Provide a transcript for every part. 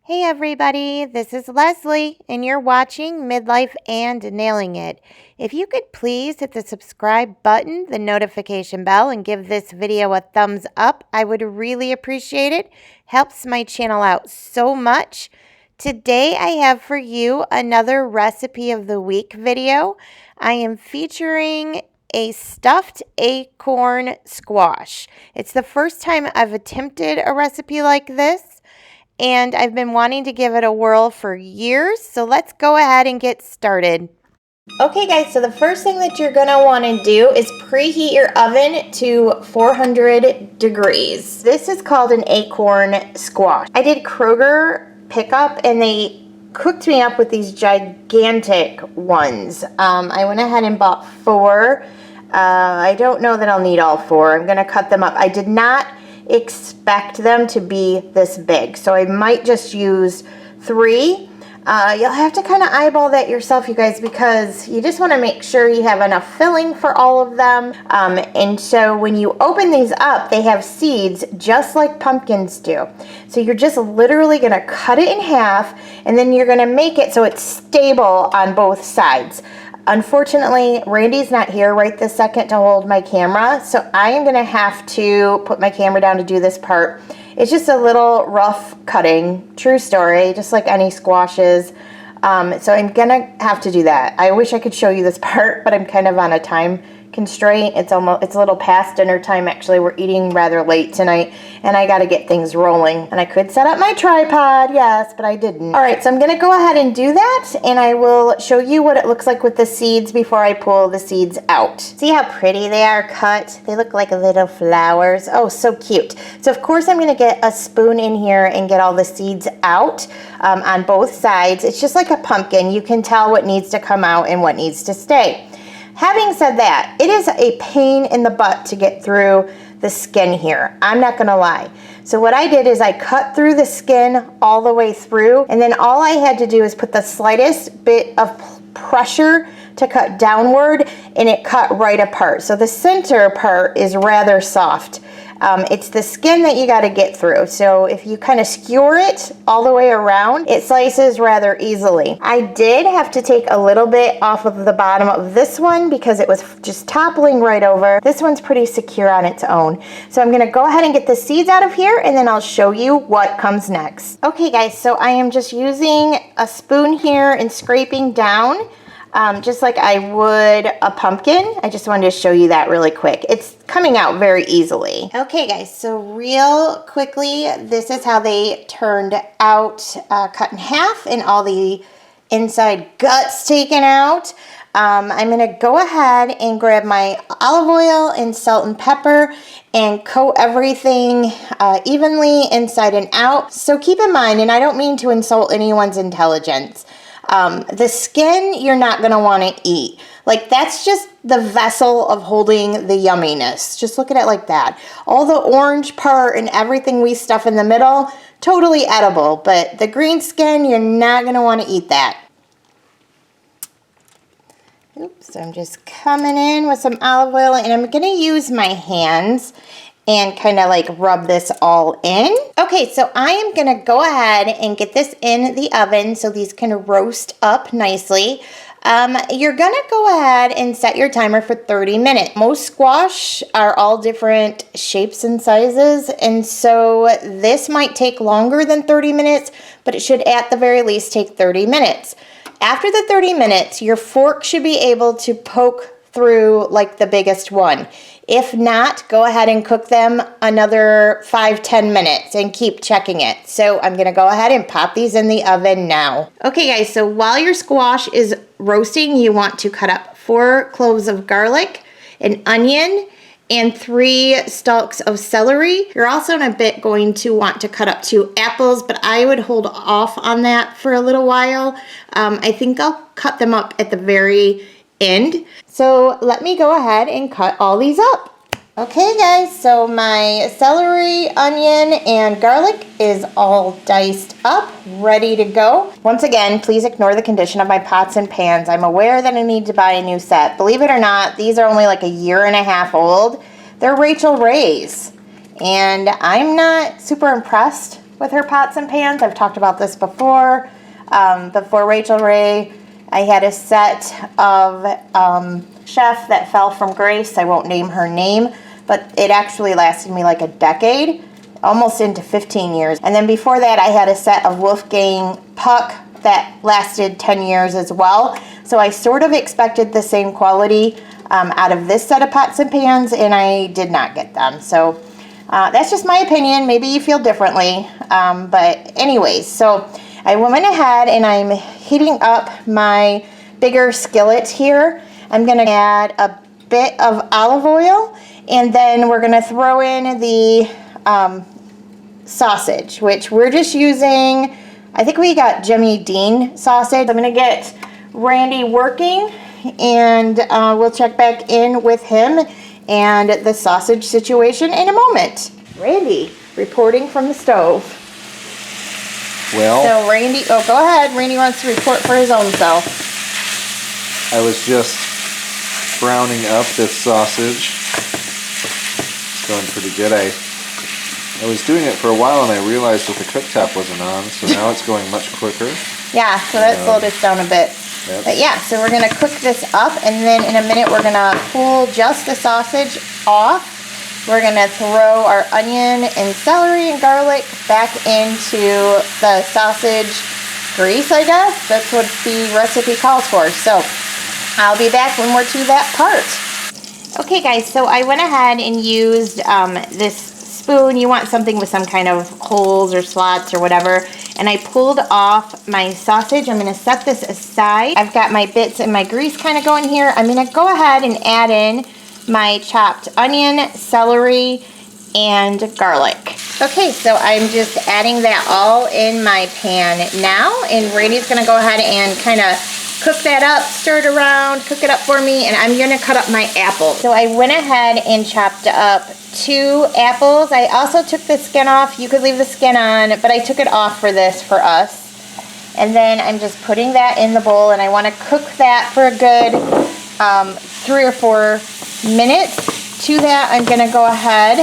Hey everybody, this is Leslie, and you're watching Midlife and Nailing It. If you could please hit the subscribe button, the notification bell, and give this video a thumbs up, I would really appreciate it. Helps my channel out so much. Today I have for you another recipe of the week video. I am featuring a stuffed acorn squash. It's the first time I've attempted a recipe like this, and I've been wanting to give it a whirl for years, so let's go ahead and get started. Okay guys, so the first thing that you're going to want to do is preheat your oven to 400 degrees. This is called an acorn squash. I did Kroger pickup and they cooked me up with these gigantic ones. I went ahead and bought 4. I don't know that I'll need all 4. I'm going to cut them up. I did not expect them to be this big, so I might just use 3. You'll have to kind of eyeball that yourself, you guys, because you just want to make sure you have enough filling for all of them. And so when you open these up, they have seeds just like pumpkins do. So you're just literally going to cut it in half, and then you're going to make it so it's stable on both sides. Unfortunately, Randy's not here right this second to hold my camera, so I am going to have to put my camera down to do this part. It's just a little rough cutting, true story, just like any squashes. So I'm going to have to do that. I wish I could show you this part, but I'm kind of on a time constraint. It's a little past dinner time. Actually, we're eating rather late tonight, and I got to get things rolling. And I could set up my tripod, yes, but I didn't. All right, so I'm going to go ahead and do that, and I will show you what it looks like with the seeds before I pull the seeds out. See how pretty they are cut? They look like little flowers. Oh, so cute. So of course I'm going to get a spoon in here and get all the seeds out on both sides. It's just like a pumpkin. You can tell what needs to come out and what needs to stay. Having said that, it is a pain in the butt to get through the skin here. I'm not gonna lie. So what I did is I cut through the skin all the way through, and then all I had to do is put the slightest bit of pressure to cut downward, and it cut right apart. So the center part is rather soft. It's the skin that you got to get through. So if you kind of skewer it all the way around, it slices rather easily. I did have to take a little bit off of the bottom of this one because it was just toppling right over. This one's pretty secure on its own. So I'm going to go ahead and get the seeds out of here, and then I'll show you what comes next. Okay guys, so I am just using a spoon here and scraping down. Just like I would a pumpkin. I just wanted to show you that really quick. It's coming out very easily. Okay guys, so real quickly, this is how they turned out, cut in half and all the inside guts taken out. I'm gonna go ahead and grab my olive oil and salt and pepper and coat everything evenly inside and out. So keep in mind, and I don't mean to insult anyone's intelligence, the skin you're not going to want to eat. Like, that's just the vessel of holding the yumminess. Just look at it like that. All the orange part and everything we stuff in the middle, totally edible. But the green skin, you're not going to want to eat that. Oops, I'm just coming in with some olive oil, and I'm going to use my hands and kind of like rub this all in. Okay, so I am gonna go ahead and get this in the oven so these can roast up nicely. You're gonna go ahead and set your timer for 30 minutes. Most squash are all different shapes and sizes, and so this might take longer than 30 minutes, but it should at the very least take 30 minutes. After the 30 minutes, your fork should be able to poke through like the biggest one. If not, go ahead and cook them another 5-10 minutes and keep checking it. So I'm gonna go ahead and pop these in the oven now. Okay guys, so while your squash is roasting, you want to cut up 4 cloves of garlic, an onion, and 3 stalks of celery. You're also in a bit going to want to cut up 2 apples, but I would hold off on that for a little while. I think I'll cut them up at the very end. So let me go ahead and cut all these up. Okay guys, so my celery, onion, and garlic is all diced up, ready to go. Once again, please ignore the condition of my pots and pans. I'm aware that I need to buy a new set. Believe it or not, these are only like a year and a half old. They're Rachel Ray's, and I'm not super impressed with her pots and pans. I've talked about this before. Before Rachel Ray, I had a set of Chef that fell from grace. I won't name her name, but it actually lasted me like a decade, almost into 15 years. And then before that, I had a set of Wolfgang Puck that lasted 10 years as well. So I sort of expected the same quality out of this set of pots and pans, and I did not get them. So that's just my opinion. Maybe you feel differently. But anyways, so I went ahead and I'm heating up my bigger skillet here. I'm gonna add a bit of olive oil, and then we're gonna throw in the sausage, which we're just using, I think we got Jimmy Dean sausage. I'm gonna get Randy working, and we'll check back in with him and the sausage situation in a moment. Randy, reporting from the stove. Well, so Randy, oh, go ahead. Randy wants to report for his own self. I was just browning up this sausage. It's going pretty good. I was doing it for a while and I realized that the cooktop wasn't on, so now it's going much quicker. Yeah, so that slowed us down a bit. Yep. But yeah, so we're going to cook this up, and then in a minute we're going to pull just the sausage off. We're going to throw our onion and celery and garlic back into the sausage grease, I guess. That's what the recipe calls for. So I'll be back when we're to that part. Okay guys, so I went ahead and used this spoon. You want something with some kind of holes or slots or whatever. And I pulled off my sausage. I'm going to set this aside. I've got my bits and my grease kind of going here. I'm going to go ahead and add in my chopped onion, celery, and garlic. Okay, so I'm just adding that all in my pan now, and Randy's gonna go ahead and kind of cook that up, stir it around, cook it up for me, and I'm gonna cut up my apples. So I went ahead and chopped up 2 apples. I also took the skin off. You could leave the skin on, but I took it off for this for us. And then I'm just putting that in the bowl, and I wanna cook that for a good 3 or 4 minutes. To that, I'm gonna go ahead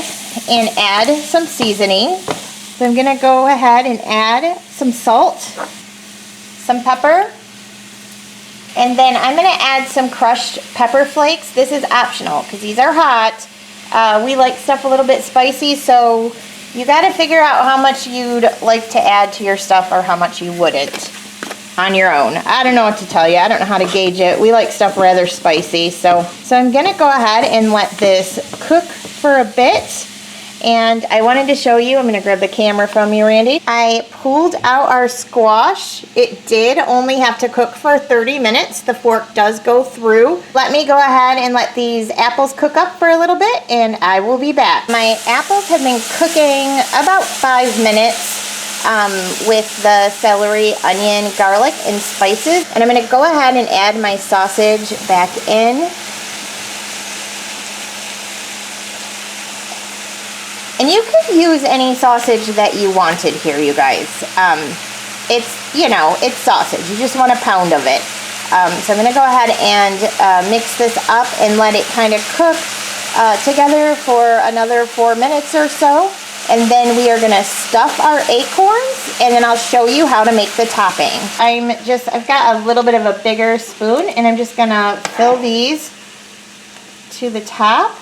and add some seasoning. So I'm gonna go ahead and add some salt, some pepper, and then I'm gonna add some crushed pepper flakes. This is optional because these are hot. We like stuff a little bit spicy, so you gotta figure out how much you'd like to add to your stuff or how much you wouldn't on your own. I don't know what to tell you. I don't know how to gauge it. We like stuff rather spicy. So I'm gonna go ahead and let this cook for a bit. And I wanted to show you, I'm gonna grab the camera from you, Randy. I pulled out our squash. It did only have to cook for 30 minutes. The fork does go through. Let me go ahead and let these apples cook up for a little bit, and I will be back. My apples have been cooking about 5 minutes. With the celery, onion, garlic, and spices. And I'm going to go ahead and add my sausage back in. And you could use any sausage that you wanted here, you guys. It's, you know, it's sausage. You just want a pound of it. So I'm going to go ahead and mix this up and let it kind of cook together for another 4 minutes or so. And then we are gonna stuff our acorns, and then I'll show you how to make the topping. I've got a little bit of a bigger spoon, and I'm just gonna fill these to the top.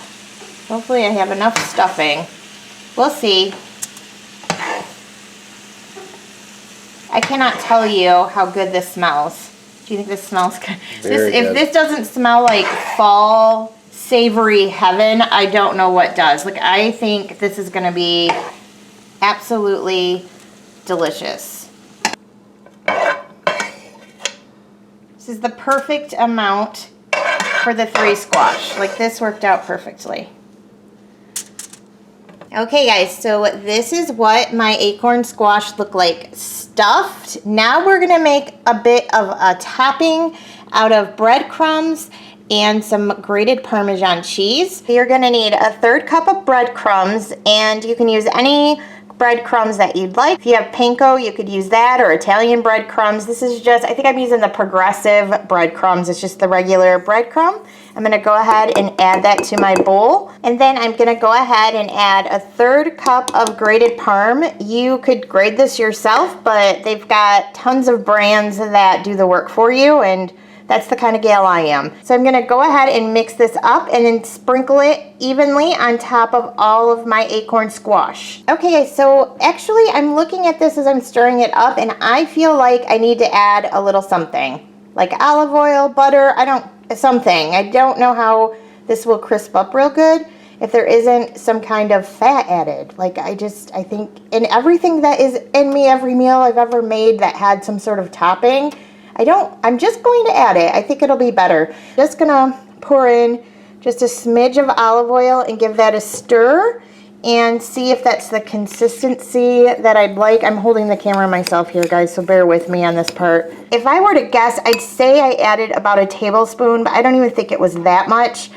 Hopefully I have enough stuffing. We'll see. I cannot tell you how good this smells. Do you think this smells good? If this doesn't smell like fall savory heaven, I don't know what does. Like, I think this is gonna be absolutely delicious. This is the perfect amount for the 3 squash. Like, this worked out perfectly. Okay guys, so this is what my acorn squash look like stuffed. Now we're gonna make a bit of a topping out of breadcrumbs and some grated Parmesan cheese. You're gonna need a 1/3 cup of breadcrumbs, and you can use any breadcrumbs that you'd like. If you have panko, you could use that, or Italian breadcrumbs. This is just, I think I'm using the progressive breadcrumbs. It's just the regular breadcrumb. I'm gonna go ahead and add that to my bowl. And then I'm gonna go ahead and add a 1/3 cup of grated parm. You could grate this yourself, but they've got tons of brands that do the work for you, and that's the kind of gal I am. So I'm gonna go ahead and mix this up and then sprinkle it evenly on top of all of my acorn squash. Okay, so actually I'm looking at this as I'm stirring it up, and I feel like I need to add a little something, like olive oil, butter, something. I don't know how this will crisp up real good if there isn't some kind of fat added. Like I think in everything that is in me, every meal I've ever made that had some sort of topping, I'm just going to add it. I think it'll be better. Just gonna pour in just a smidge of olive oil and give that a stir and see if that's the consistency that I'd like. I'm holding the camera myself here, guys, so bear with me on this part. If I were to guess, I'd say I added about a tablespoon, but I don't even think it was that much.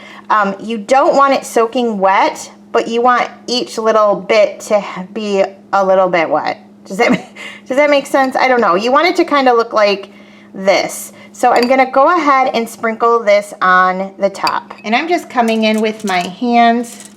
You don't want it soaking wet, but you want each little bit to be a little bit wet. Does that make sense? I don't know. You want it to kind of look like this. So I'm gonna go ahead and sprinkle this on the top. And I'm just coming in with my hands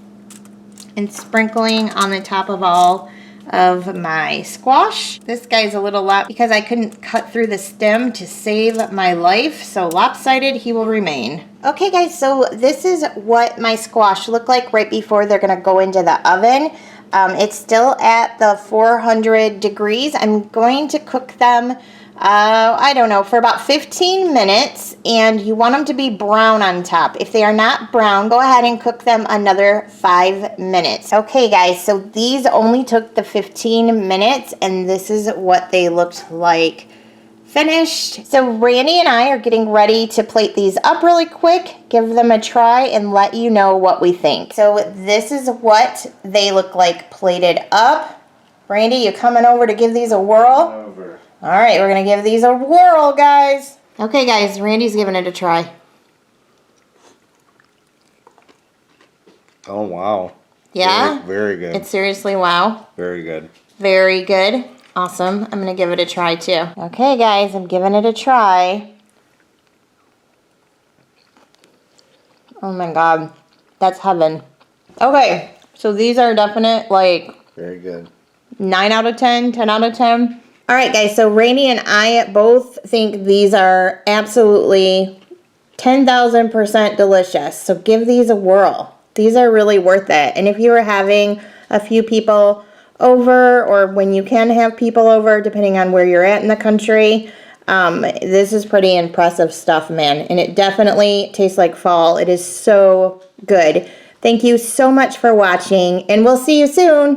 and sprinkling on the top of all of my squash. This guy's a little lop because I couldn't cut through the stem to save my life, so lopsided he will remain. Okay guys, so this is what my squash look like right before they're gonna go into the oven. It's still at the 400 degrees. I'm going to cook them I don't know, for about 15 minutes, and you want them to be brown on top. If they are not brown, go ahead and cook them another 5 minutes. Okay guys, so these only took the 15 minutes, and this is what they looked like finished. So Randy and I are getting ready to plate these up really quick, give them a try, and let you know what we think. So this is what they look like plated up. Randy, you coming over to give these a whirl? All right, we're gonna give these a whirl, guys. Okay, guys, Randy's giving it a try. Oh, wow. Yeah? Very good. It's seriously wow. Very good. Very good. Awesome. I'm gonna give it a try, too. Okay, guys, I'm giving it a try. Oh my God, that's heaven. Okay, so these are definite, like... Very good. 9 out of 10, 10 out of 10. All right, guys, so Randy and I both think these are absolutely 10,000% delicious. So give these a whirl. These are really worth it. And if you are having a few people over, or when you can have people over, depending on where you're at in the country, this is pretty impressive stuff, man. And it definitely tastes like fall. It is so good. Thank you so much for watching, and we'll see you soon.